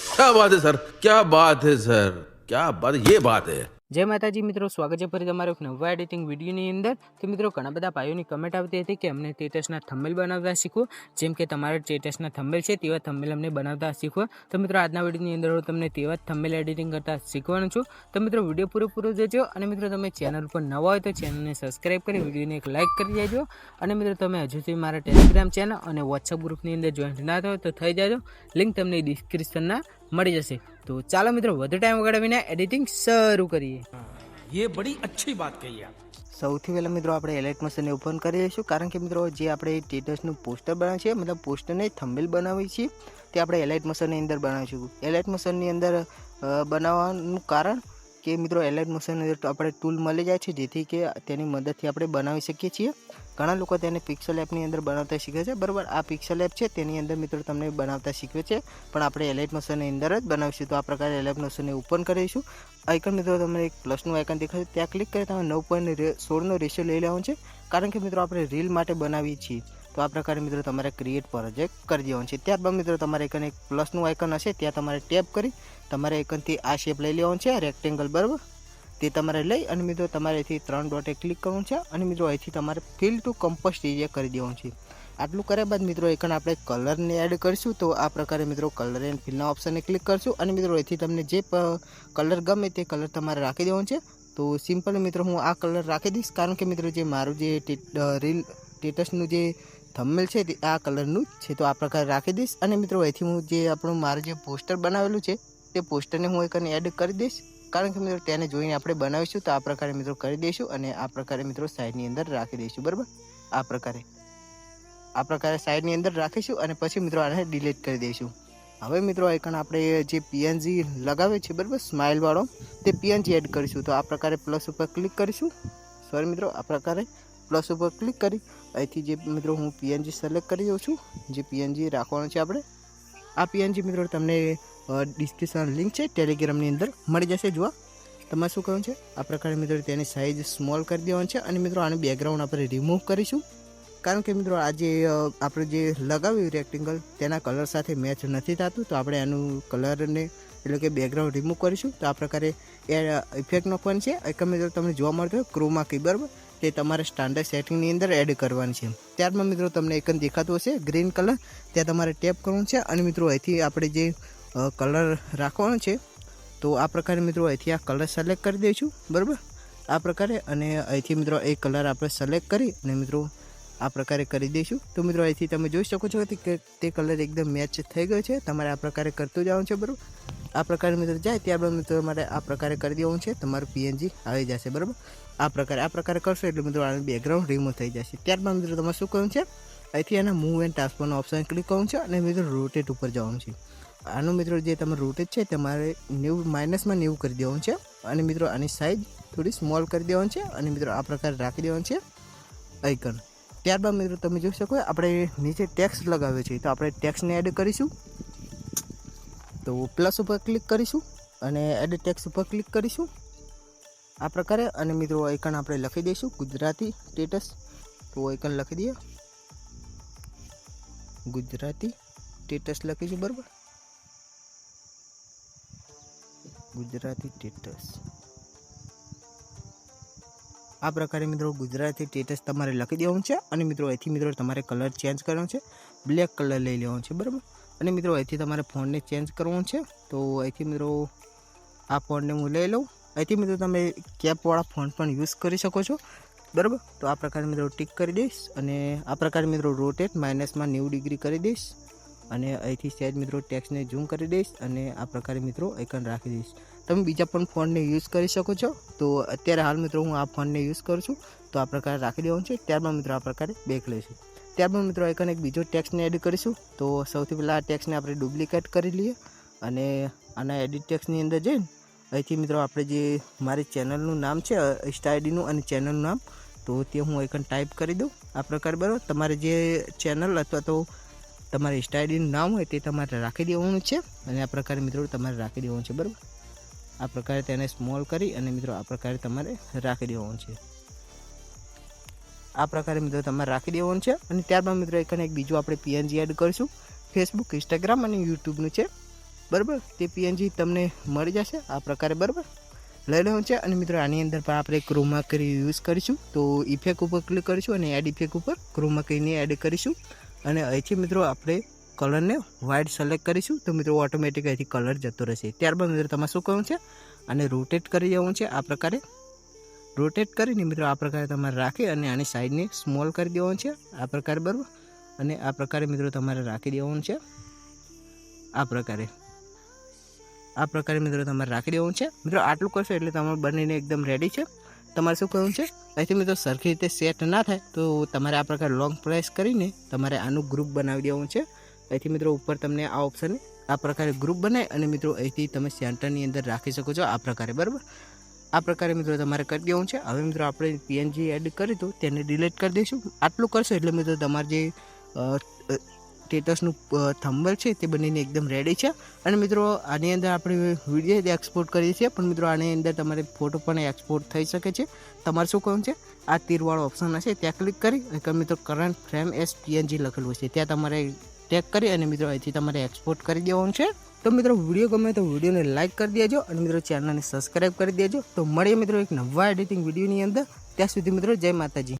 क्या बात है सर, क्या बात है सर, क्या बात है, ये बात है। जय माताजी मित्रों, स्वागत है फरी तमारो एक नवा एडिटिंग विडियोनी अंदर। तो मित्रों घણા બધા ભાઈઓની કમેન્ટ આવતી હતી કે અમને સ્ટેટસના થંબનેલ બનાવતા શીખવો, જેમ કે તમારા સ્ટેટસના થંબનેલ છે તેવા થંબનેલ અમને બનાવતા શીખવો। તો મિત્રો આજના વિડીયોની અંદર હું તમને તેવા થંબનેલ એડિટિંગ કરતા શીખવાનું છું। તો મિત્રો વિડીયો પૂરો જોજો અને મિત્રો તમે ચેનલ પર નવા હોય તો ચેનલને સબસ્ક્રાઇબ કરી વિડીયોને એક લાઇક કરી દેજો। અને મિત્રો તમે હજુ સુધી મારા ટેલિગ્રામ ચેનલ અને વોટ્સઅપ ગ્રુપની અંદર જોઈન્ટ ના થયો તો થઈ જાજો, લિંક તમને ડિસ્ક્રિપ્શનમાં મળી જશે। तो चलो मित्रों વધુ ટાઈમ વગાડ્યા એડિટિંગ શરૂ કરીએ। ये बड़ी अच्छी बात कही आप। સૌથી પહેલાં મિત્રો આપણે એલાઇટ મશીનને ઓપન કરી લઈશું, કારણ કે મિત્રો જે આપણે સ્ટેટસનું પોસ્ટર બનાવીએ છીએ, મતલબ પોસ્ટરને થંબનેલ બનાવીએ છીએ તે આપણે એલાઇટ મશીનની અંદર બનાવીશું। એલાઇટ મશીનની અંદર બનાવવાનું કારણ કે મિત્રો એલાઇટ મશીનની અંદર આપણે ટૂલ મળી જાય છે, જેથી કે તેની મદદથી આપણે બનાવી શકીએ છીએ। ઘણા લોકો તેને પિક્સલ એપની અંદર બનાવતા શીખે છે, બરાબર। આ પિક્સલ એપ છે તેની અંદર મિત્રો તમને બનાવતા શીખવે છે, પણ આપણે એલાઇટ મશીનની અંદર જ બનાવીશું। તો આ પ્રકારે એલાઇટ મશીનને ઓપન કરીશું। આઇકન મિત્રો તમને એક પ્લસનું આઇકન દેખાશે, ત્યાં ક્લિક કરી તમે 9.16નો રેશિયો લઈ લેવાનો છે, કારણ કે મિત્રો આપણે રીલ માટે બનાવીએ છીએ। તો આ પ્રકારે મિત્રો તમારે ક્રિએટ પ્રોજેક્ટ કરી દેવાનું છે। ત્યારબાદ મિત્રો તમારે આઇકન એક પ્લસનું આઇકન હશે, ત્યાં તમારે ટેપ કરી તમારે આઇકનથી આ શેપ લઈ લેવાનું છે, રેક્ટેંગલ, બરાબર। તે તમારે લઈ અને મિત્રો તમારે અહીંથી 3 ડોટે ક્લિક કરવાનું છે અને મિત્રો અહીંથી તમારે ફિલ ટુ કમ્પોસ્ટ એરિયા કરી દેવાનું છે। આટલું કર્યા બાદ મિત્રો એકન આપણે કલરને એડ કરીશું। તો આ પ્રકારે મિત્રો કલર એન્ડ ફિલના ઓપ્શનને ક્લિક કરશું અને મિત્રો અહીંથી તમને જે કલર ગમે તે કલર તમારે રાખી દેવાનું છે। તો સિમ્પલ મિત્રો હું આ કલર રાખી દઈશ, કારણ કે મિત્રો જે મારું જે રીલ સ્ટેટસનું જે થંબનેલ છે તે આ કલરનું જ છે। તો આ પ્રકારે રાખી દઈશ અને મિત્રો અહીંથી હું જે આપણું મારું જે પોસ્ટર બનાવેલું છે તે પોસ્ટરને હું એકન એડ કરી દઈશ, કારણ કે મિત્રો તેને જોઈને આપણે બનાવીશું। તો આ પ્રકારે મિત્રો કરી દઈશું અને આ પ્રકારે મિત્રો સાઈડની અંદર રાખી દઈશું, બરાબર। આ પ્રકારે સાઈડની અંદર રાખીશું અને પછી મિત્રો આને ડિલીટ કરી દઈશું। હવે મિત્રો આઇકન આપણે જે પીએનજી લગાવે છે, બરાબર, સ્માઇલ વાળો, તે પીએનજી એડ કરીશું। તો આ પ્રકારે પ્લસ ઉપર ક્લિક કરીશું, સોરી મિત્રો આ પ્રકારે પ્લસ ઉપર ક્લિક કરી અહીંથી જે મિત્રો હું પીએનજી સિલેક્ટ કરી દઉં છું, જે પીએનજી રાખવાનું છે આપણે। આ પીએનજી મિત્રો તમને ડિસ્ક્રિપ્શન લિંક છે ટેલિગ્રામની અંદર મળી જશે। જોવા તમારે શું કરવાનું છે, આ પ્રકારે મિત્રો તેની સાઇઝ સ્મોલ કરી દેવાનું છે અને મિત્રો આનું બેકગ્રાઉન્ડ આપણે રિમૂવ કરીશું, કારણ કે મિત્રો આ જે આપણે જે લગાવ્યું રેક્ટેંગલ તેના કલર સાથે મેચ નથી થતું। તો આપણે આનું કલરને એટલે કે બેકગ્રાઉન્ડ રિમૂવ કરીશું। તો આ પ્રકારે ઇફેક્ટ નાખવાની છે। આઇકન મિત્રો તમને જોવા મળતો હોય ક્રોમા કી, બરાબર, તે તમારે સ્ટાન્ડર્ડ સેટિંગની અંદર એડ કરવાની છે। ત્યારબાદ મિત્રો તમને આઇકન દેખાતું હશે ગ્રીન કલર, ત્યાં તમારે ટેપ કરવાનું છે અને મિત્રો અહીંથી આપણે જે કલર રાખવાનો છે તો આ પ્રકારે મિત્રો અહીંથી આ કલર સિલેક્ટ કરી દઈશું, બરાબર, આ પ્રકારે। અને અહીંથી મિત્રો એ કલર આપણે સિલેક્ટ કરી અને મિત્રો આ પ્રકારે કરી દઈશું। તો મિત્રો અહીંથી તમે જોઈ શકો છો કે તે કલર એકદમ મેચ થઈ ગયો છે। તમારે આ પ્રકારે કરતું જવાનું છે, બરાબર। આ પ્રકારે મિત્રો જાય ત્યારબાદ મિત્રો તમારે આ પ્રકારે કરી દેવાનું છે, તમારું પીએનજી આવી જશે, બરાબર। આ પ્રકારે કરશો એટલે મિત્રો આનું બેકગ્રાઉન્ડ રિમૂવ થઈ જશે। ત્યારબાદ મિત્રો તમારે શું કરવાનું છે, અહીંથી આના મૂવ એન્ડ ટ્રાન્સફરનો ઓપ્શન ક્લિક કરવાનું છે અને મિત્રો રોટેટ ઉપર જવાનું છે। આનું મિત્રો જે તમે રોટેટ છે તમારે 90 કરી દેવાનું છે અને મિત્રો આની સાઇઝ થોડી સ્મોલ કરી દેવાનું છે અને મિત્રો આ પ્રકારે રાખી દેવાનું છે આઇકન। ત્યારબાદ મિત્રો તમે જોઈ શકો આપણે નીચે ટેક્સ્ટ લગાવ્યો છે, તો આપણે ટેક્સ્ટને એડ કરીશું। તો પ્લસ ઉપર ક્લિક કરીશું અને એડ ટેક્સ્ટ ઉપર ક્લિક કરીશું આ પ્રકારે અને મિત્રો આઇકન આપણે લખી દઈશું ગુજરાતી સ્ટેટસ। તો આઇકન લખી દઈએ ગુજરાતી સ્ટેટસ લખીશું, બરાબર, ગુજરાતી સ્ટેટસ। આ પ્રકારે મિત્રો ગુજરાતી સ્ટેટસ તમારે લખી દેવાનું છે અને મિત્રો અહીંથી મિત્રો તમારે કલર ચેન્જ કરવાનો છે, બ્લેક કલર લઈ લેવાનો છે, બરાબર। અને મિત્રો અહીંથી તમારે ફોન્ટને ચેન્જ કરવાનું છે। તો અહીંથી મિત્રો આ ફોન્ટને હું લઈ લઉં। અહીંથી મિત્રો તમે કેપવાળા ફોન્ટ પણ યુઝ કરી શકો છો, બરાબર। તો આ પ્રકારે મિત્રો ટિક કરી દઈશ અને આ પ્રકારે મિત્રો રોટેટ -90 ડિગ્રી કરી દઈશ અને અહીંથી સહેજ મિત્રો ટેક્સ્ટને ઝૂમ કરી દઈશ અને આ પ્રકારે મિત્રો આઇકન રાખી દઈશ। તમે બીજા પણ ફોન્ટને યુઝ કરી શકો છો। તો અત્યારે હાલ મિત્રો હું આ ફોન્ટને યુઝ કરું છું, તો આ પ્રકારે રાખી દેવાનું છે। ત્યારબાદ મિત્રો આ પ્રકારે બેક લઈશું। ત્યારબાદ મિત્રો આઇકન એક બીજો ટેક્સ્ટને એડ કરીશું। તો સૌથી પહેલાં આ ટેક્સ્ટને આપણે ડુપ્લિકેટ કરી લઈએ અને આના એડિટ ટેક્સ્ટની અંદર જઈને અહીંથી મિત્રો આપણે જે મારી ચેનલનું નામ છે ઇન્સ્ટા આઈડીનું અને ચેનલનું નામ, તો તે હું આઇકન ટાઈપ કરી દઉં આ પ્રકારે, બરાબર। તમારે જે ચેનલ અથવા તો તમારે ઇન્સ્ટા આઈડીનું નામ હોય તે તમારે રાખી દેવાનું છે અને આ પ્રકારે મિત્રો તમારે રાખી દેવાનું છે, બરાબર। આ પ્રકારે તેને સ્મોલ કરી અને મિત્રો આ પ્રકારે તમારે રાખી દેવાનું છે। આ પ્રકારે મિત્રો તમારે રાખી દેવાનું છે. અને ત્યારબાદ મિત્રો એક બીજું આપણે પીએનજી એડ કરીશું. ફેસબુક, ઇન્સ્ટાગ્રામ અને યુટ્યુબનું છે, બરાબર. તે પીએનજી તમને મળી જશે આ પ્રકારે, બરાબર, લઈ લેવાનું છે. અને મિત્રો આની અંદર પણ આપણે ક્રોમા કરી યુઝ કરીશું. તો ઇફેક્ટ ઉપર ક્લિક કરીશું અને એડ ઇફેક્ટ ઉપર ક્રોમા કરીને એડ કરીશું. અને અહીંથી મિત્રો આપણે કલરને વ્હાઇટ સિલેક્ટ કરીશું. તો મિત્રો ઓટોમેટિક અહીંથી કલર જતો રહેશે. ત્યારબાદ મિત્રો તમારે શું કરવું છે, આને રોટેટ કરી દેવાનું છે. આ પ્રકારે રોટેટ કરીને મિત્રો આ પ્રકારે તમારે રાખી અને આની સાઈડને સ્મોલ કરી દેવાનું છે આ પ્રકારે, બરાબર. અને આ પ્રકારે મિત્રો તમારે રાખી દેવાનું છે. આ પ્રકારે મિત્રો તમારે રાખી દેવાનું છે. મિત્રો આટલું કરશો એટલે તમારે બનીને એકદમ રેડી છે. તમારે શું કરવું છે, અહીંથી મિત્રો સરખી રીતે સેટ ના થાય તો તમારે આ પ્રકારે લોંગ પ્રેસ કરીને તમારે આનું ગ્રુપ બનાવી દેવાનું છે. અહીંથી મિત્રો ઉપર તમને આ ઓપ્શન આ પ્રકારે ગ્રુપ બનાવી અને મિત્રો અહીંથી તમે સેન્ટરની અંદર રાખી શકો છો આ પ્રકારે, બરાબર. આ પ્રકારે મિત્રો તમારે કરી દેવાનું છે. હવે મિત્રો આપણે પીએનજી એડ કરી તો તેને ડિલીટ કરી દઈશું. આટલું કરશો એટલે મિત્રો તમારે જે સ્ટેટસનું થંબનેલ છે તે બનીને એકદમ રેડી છે. અને મિત્રો આની અંદર આપણે વિડીયો એક્સપોર્ટ કરીએ છીએ, પણ મિત્રો આની અંદર તમારે ફોટો પણ એક્સપોર્ટ થઈ શકે છે. તમારે શું કરવું છે, આ તીરવાળો ઓપ્શન હશે ત્યાં ક્લિક કરી અને મિત્રો કરંટ ફ્રેમ એસ પીએનજી લખેલું છે ત્યાં તમારે ટેગ કરી અને મિત્રો અહીંથી તમારે એક્સપોર્ટ કરી દેવાનું છે. તો મિત્રો વિડીયો ગમે તો વિડીયોને લાઇક કરી દેજો અને મિત્રો ચેનલને સબસ્ક્રાઈબ કરી દેજો. તો મળીએ મિત્રો એક નવા એડિટિંગ વિડીયોની અંદર. ત્યાં સુધી મિત્રો જય માતાજી.